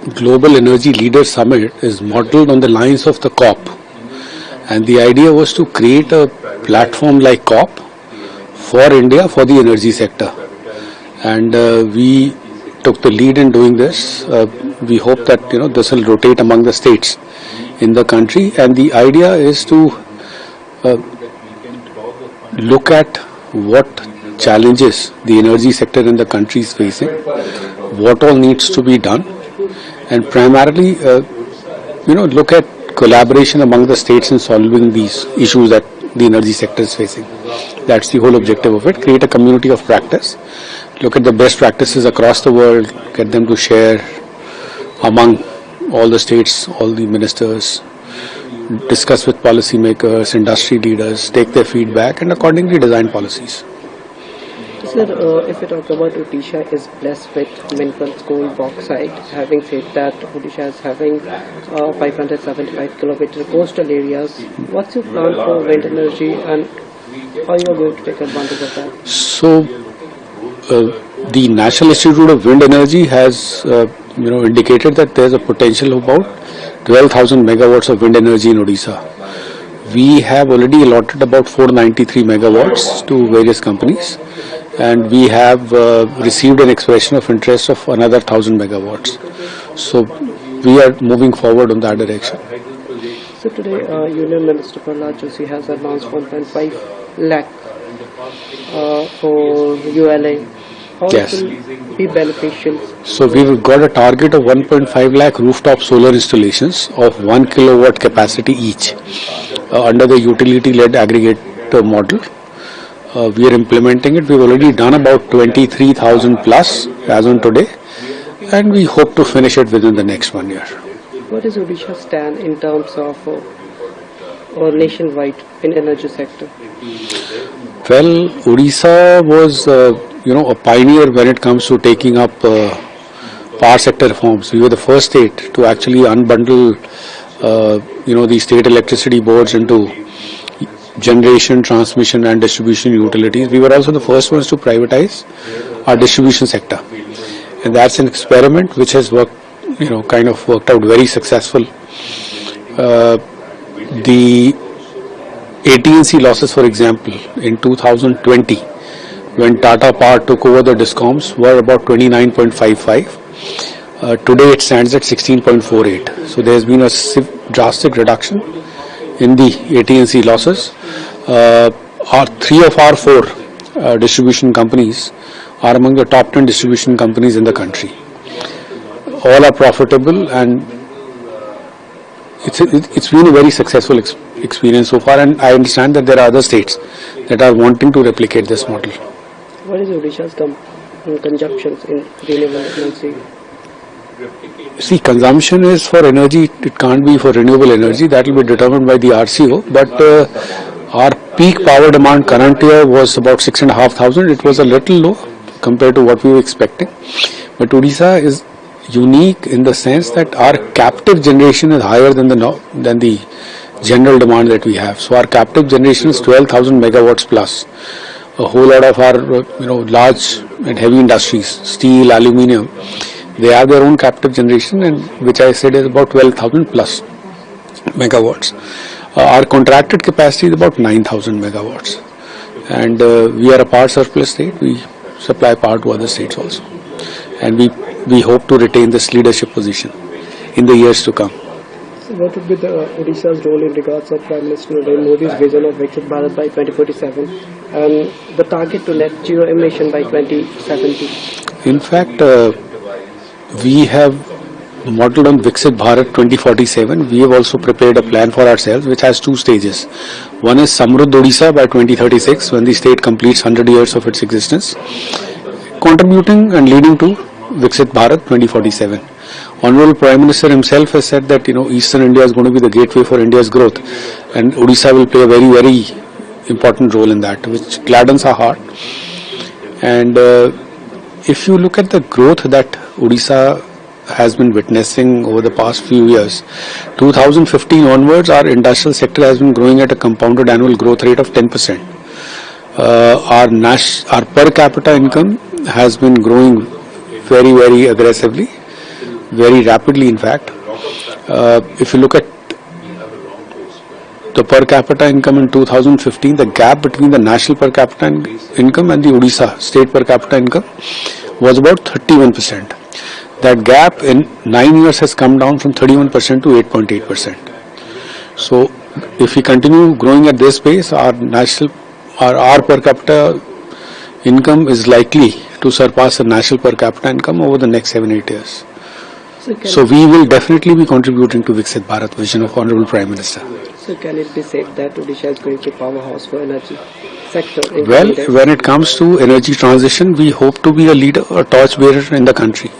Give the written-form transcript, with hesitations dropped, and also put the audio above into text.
Global Energy Leaders Summit is modeled on the lines of the COP. And the idea was to create a platform like COP for India for the energy sector. And we took the lead in doing this. We hope that this will rotate among the states in the country. And the idea is to look at what challenges the energy sector in the country is facing, what all needs to be done, and primarily, look at collaboration among the states in solving these issues that the energy sector is facing. That's the whole objective of it. Create a community of practice, look at the best practices across the world, get them to share among all the states, all the ministers, discuss with policymakers, industry leaders, take their feedback and accordingly design policies. Sir, if we talk about Odisha is blessed with minerals, gold, bauxite. Having said that, Odisha is having 575 kilometer coastal areas. What's your plan for wind energy and how you are going to take advantage of that? So, the National Institute of Wind Energy has indicated that there is a potential of about 12,000 megawatts of wind energy in Odisha. We have already allotted about 493 megawatts to various companies, and we have received an expression of interest of another 1,000 megawatts. So we are moving forward in that direction. So today, Union Minister Prahlad Joshi has announced 1.5 lakh for ULA. How Yes. it will be beneficial? So we've got a target of 1.5 lakh rooftop solar installations of 1 kilowatt capacity each under the utility-led aggregator model. We are implementing it. We've already done about 23,000 plus as on today, and we hope to finish it within the next 1 year. What is Odisha stand in terms of or nationwide in energy sector? Well, Odisha was a pioneer when it comes to taking up power sector reforms. We were the first state to actually unbundle the state electricity boards into generation, transmission and distribution utilities. We were also the first ones to privatize our distribution sector, and that's an experiment which has worked out very successful. The AT&C losses, for example, in 2020, when Tata Power took over the DISCOMs, were about 29.55. Today it stands at 16.48. So there has been a drastic reduction in the AT&C losses. Three of our four distribution companies are among the top 10 distribution companies in the country. All are profitable, and it's been a very successful experience so far, and I understand that there are other states that are wanting to replicate this model. What is Odisha's consumption in renewable energy? See, consumption is for energy, it can't be for renewable energy. That will be determined by the RCO, but our peak power demand current year was about 6,500. It was a little low compared to what we were expecting, but Odisha is unique in the sense that our captive generation is higher than the general demand that we have. So our captive generation is 12,000 megawatts plus. A whole lot of our large and heavy industries, steel, aluminium, they have their own captive generation, and which I said is about 12,000 plus megawatts. Our contracted capacity is about 9,000 megawatts, and we are a power surplus state. We supply power to other states also, and we hope to retain this leadership position in the years to come. So what would be the Odisha's role in regards of Prime Minister Narendra Modi's vision of Viksit Bharat by 2047 and the target to net zero emission by 2070? In fact, we have modeled on Viksit Bharat 2047. We have also prepared a plan for ourselves which has two stages. One is Samruddh Odisha by 2036, when the state completes 100 years of its existence, contributing and leading to Viksit Bharat 2047. Honorable Prime Minister himself has said that Eastern India is going to be the gateway for India's growth, and Odisha will play a very, very important role in that, which gladdens our heart. And if you look at the growth that Odisha has been witnessing over the past few years, 2015 onwards, our industrial sector has been growing at a compounded annual growth rate of 10%. Our per capita income has been growing very, very aggressively. very rapidly in fact. If you look at the per capita income in 2015, the gap between the national per capita income and the Odisha state per capita income was about 31%. That gap in 9 years has come down from 31% to 8.8%. So if we continue growing at this pace, our per capita income is likely to surpass the national per capita income over the next 7-8 years. So we will definitely be contributing to Viksit Bharat vision of Honorable Prime Minister. So can it be said that Odisha is going to powerhouse for energy sector? Well, when it comes to energy transition, we hope to be a leader, a torch bearer in the country.